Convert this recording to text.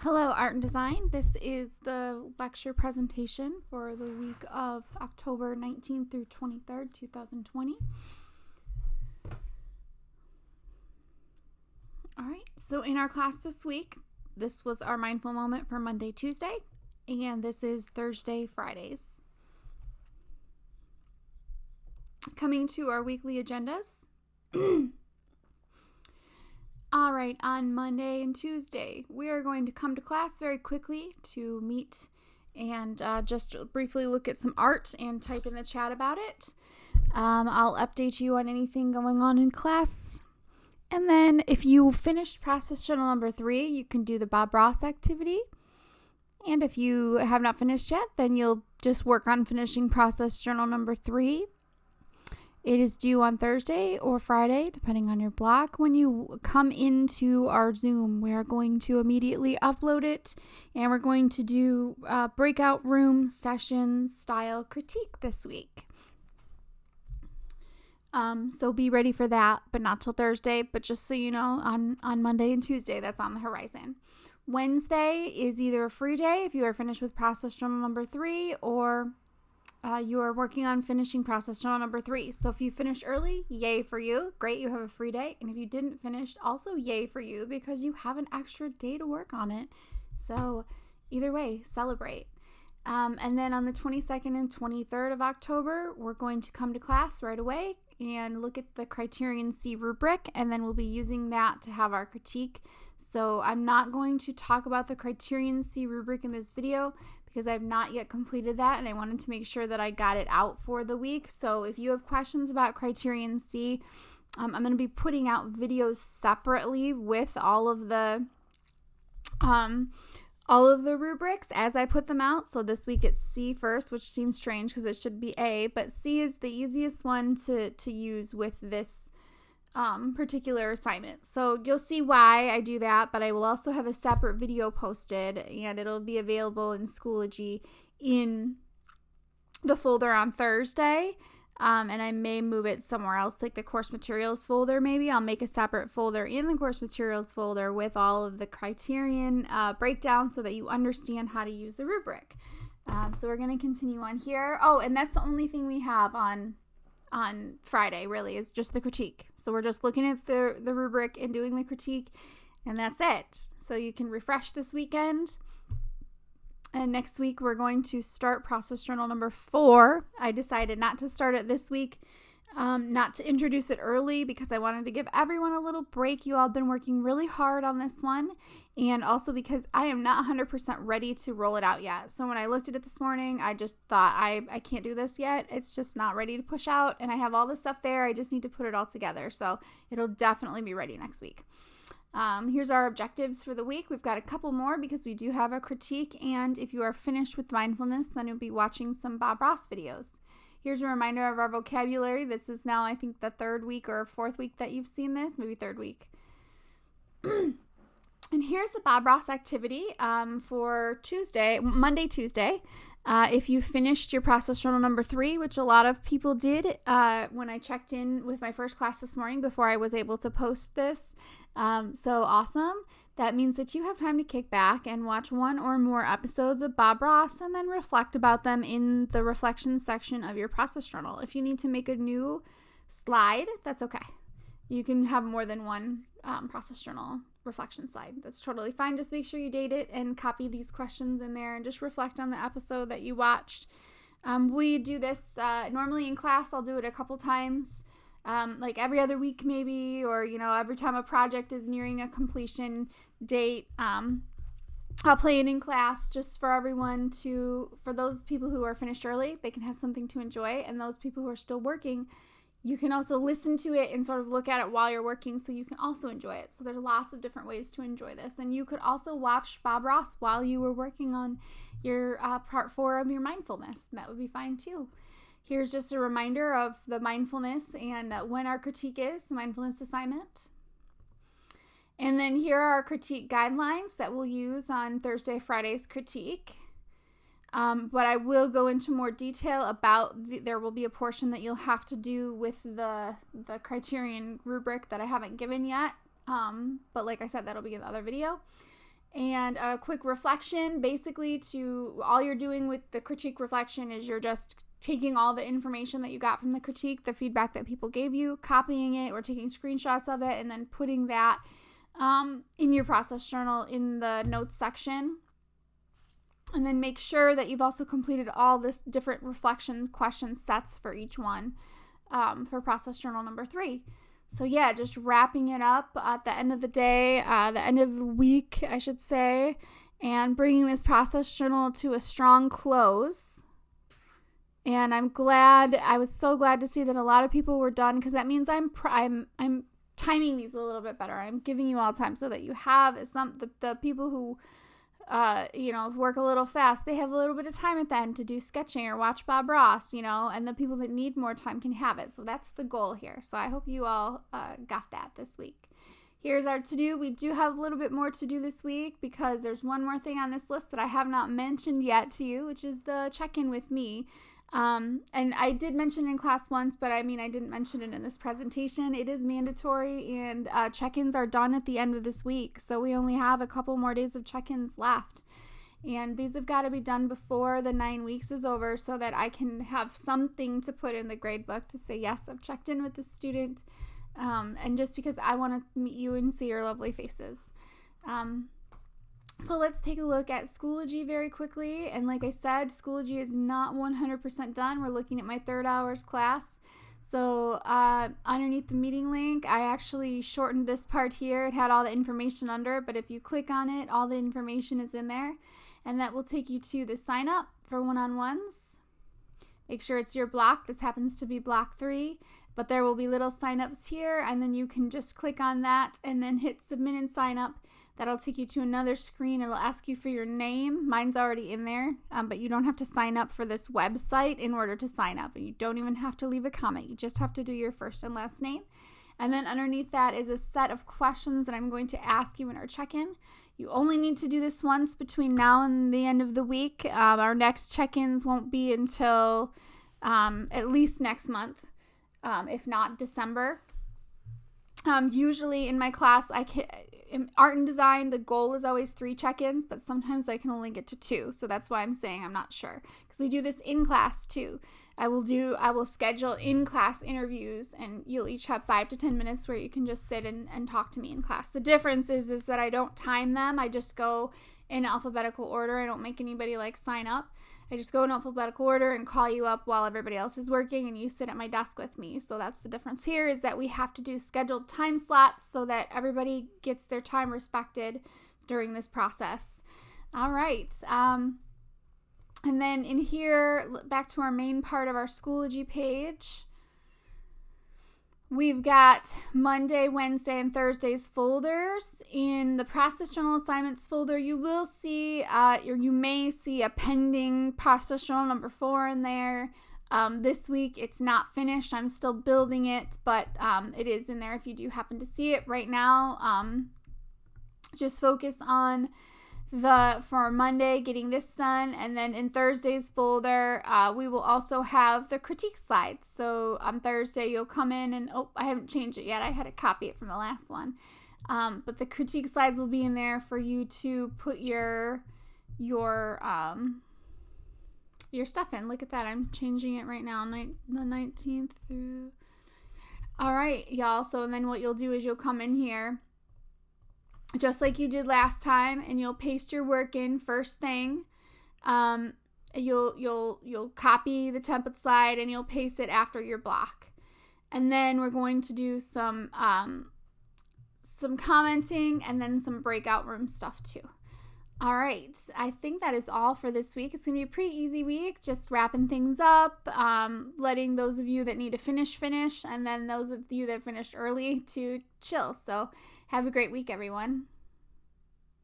Hello, Art and Design. This is the lecture presentation for the week of October 19th through 23rd, 2020. All right, so in our class this week, this was our mindful moment for Monday, Tuesday, and this is Thursday, Fridays. Coming to our weekly agendas. All right, on Monday and Tuesday, we are going to come to class very quickly to meet and just briefly look at some art and type in the chat about it. I'll update you on anything going on in class. And then if you finished process journal number 3, you can do the Bob Ross activity. And if you have not finished yet, then you'll just work on finishing process journal number 3. It is due on Thursday or Friday, depending on your block. When you come into our Zoom, we are going to immediately upload it, and we're going to do breakout room sessions style critique this week. So be ready for that, but not till Thursday. But just so you know, on Monday and Tuesday, that's on the horizon. Wednesday is either a free day if you are finished with process journal number 3, or you are working on finishing process journal number 3. So if you finished early, yay for you. Great, you have a free day. And if you didn't finish, also yay for you because you have an extra day to work on it. So either way, celebrate. And then on the 22nd and 23rd of October, we're going to come to class right away and look at the Criterion C rubric, and then we'll be using that to have our critique. So I'm not going to talk about the Criterion C rubric in this video because I've not yet completed that, and I wanted to make sure that I got it out for the week. So if you have questions about Criterion C, I'm going to be putting out videos separately with all of the rubrics as I put them out. So this week it's C first, which seems strange because it should be A, but C is the easiest one to use with this particular assignment. So you'll see why I do that, but I will also have a separate video posted, and it'll be available in Schoology in the folder on Thursday. And I may move it somewhere else, like the course materials folder. Maybe I'll make a separate folder in the course materials folder with all of the criterion breakdown so that you understand how to use the rubric. So we're going to continue on here. Oh, and that's the only thing we have on Friday, really, is just the critique. So we're just looking at the rubric and doing the critique, and that's it. So you can refresh this weekend. And next week, we're going to start process journal number 4. I decided not to start it this week, not to introduce it early because I wanted to give everyone a little break. You all have been working really hard on this one, and also because I am not 100% ready to roll it out yet. So when I looked at it this morning, I just thought, I can't do this yet. It's just not ready to push out, and I have all this stuff there. I just need to put it all together. So it'll definitely be ready next week. Here's our objectives for the week. We've got a couple more because we do have a critique, and if you are finished with mindfulness, then you'll be watching some Bob Ross videos. Here's a reminder of our vocabulary. This is now, I think, the 3rd week or 4th week that you've seen this, maybe 3rd week. And here's the Bob Ross activity for Monday, Tuesday. If you finished your process journal number 3, which a lot of people did when I checked in with my first class this morning before I was able to post this. So awesome. That means that you have time to kick back and watch 1 or more episodes of Bob Ross and then reflect about them in the reflection section of your process journal. If you need to make a new slide, that's okay. You can have more than one process journal reflection slide. That's totally fine. Just make sure you date it and copy these questions in there and just reflect on the episode that you watched. We do this normally in class. I'll do it a couple times, like every other week maybe, or every time a project is nearing a completion date. I'll play it in class just for everyone for those people who are finished early, they can have something to enjoy, and those people who are still working, you can also listen to it and sort of look at it while you're working, so you can also enjoy it. So there's lots of different ways to enjoy this. And you could also watch Bob Ross while you were working on your part 4 of your mindfulness. That would be fine too. Here's just a reminder of the mindfulness and when our critique is, the mindfulness assignment. And then here are our critique guidelines that we'll use on Thursday, Friday's critique. But I will go into more detail about there will be a portion that you'll have to do with the criterion rubric that I haven't given yet. But like I said, that'll be in the other video. And a quick reflection, basically, to all you're doing with the critique reflection is you're just taking all the information that you got from the critique, the feedback that people gave you, copying it or taking screenshots of it, and then putting that in your process journal in the notes section. And then make sure that you've also completed all this different reflections question sets for each one for process journal number 3. So yeah, just wrapping it up at the end of the day, the end of the week, I should say, and bringing this process journal to a strong close. And I was so glad to see that a lot of people were done, because that means I'm timing these a little bit better. I'm giving you all time so that you have the people who work a little fast, they have a little bit of time at the end to do sketching or watch Bob Ross, and the people that need more time can have it. So that's the goal here. So I hope you all got that this week. Here's our to-do. We do have a little bit more to do this week because there's one more thing on this list that I have not mentioned yet to you, which is the check-in with me. And I did mention it in class once, but I didn't mention it in this presentation. It is mandatory, and check-ins are done at the end of this week. So we only have a couple more days of check-ins left. And these have got to be done before the 9 weeks is over so that I can have something to put in the grade book to say, yes, I've checked in with the student. And just because I want to meet you and see your lovely faces. So let's take a look at Schoology very quickly. And like I said, Schoology is not 100% done. We're looking at my 3rd hours class. So underneath the meeting link, I actually shortened this part here. It had all the information under, but if you click on it, all the information is in there. And that will take you to the sign up for one-on-ones. Make sure it's your block. This happens to be block 3, but there will be little sign-ups here, and then you can just click on that and then hit submit and sign up. That'll take you to another screen. It'll ask you for your name. Mine's already in there, but you don't have to sign up for this website in order to sign up. And you don't even have to leave a comment. You just have to do your first and last name. And then underneath that is a set of questions that I'm going to ask you in our check-in. You only need to do this once between now and the end of the week. Our next check-ins won't be until at least next month, if not December. Usually in my class, in art and design, the goal is always 3 check-ins, but sometimes I can only get to 2. So that's why I'm saying I'm not sure, because we do this in class too. I will schedule in-class interviews, and you'll each have 5 to 10 minutes where you can just sit and talk to me in class. The difference is that I don't time them. I just go in alphabetical order. I don't make anybody sign up. I just go in alphabetical order and call you up while everybody else is working, and you sit at my desk with me. So that's the difference here, is that we have to do scheduled time slots so that everybody gets their time respected during this process. All right. And then in here, back to our main part of our Schoology page, we've got Monday, Wednesday, and Thursday's folders. In the process journal assignments folder, you will see, or you may see a pending process journal number 4 in there. This week, it's not finished. I'm still building it, but it is in there if you do happen to see it right now. Just focus on for Monday, getting this done, and then in Thursday's folder, we will also have the critique slides. So on Thursday, you'll come in and, I haven't changed it yet. I had to copy it from the last one. But the critique slides will be in there for you to put your stuff in. Look at that. I'm changing it right now, the 19th through. All right, y'all. So then what you'll do is you'll come in here, just like you did last time, and you'll paste your work in first thing. You'll copy the template slide and you'll paste it after your block. And then we're going to do some commenting and then some breakout room stuff too. All right, I think that is all for this week. It's going to be a pretty easy week, just wrapping things up, letting those of you that need to finish, and then those of you that finished early to chill. So have a great week, everyone.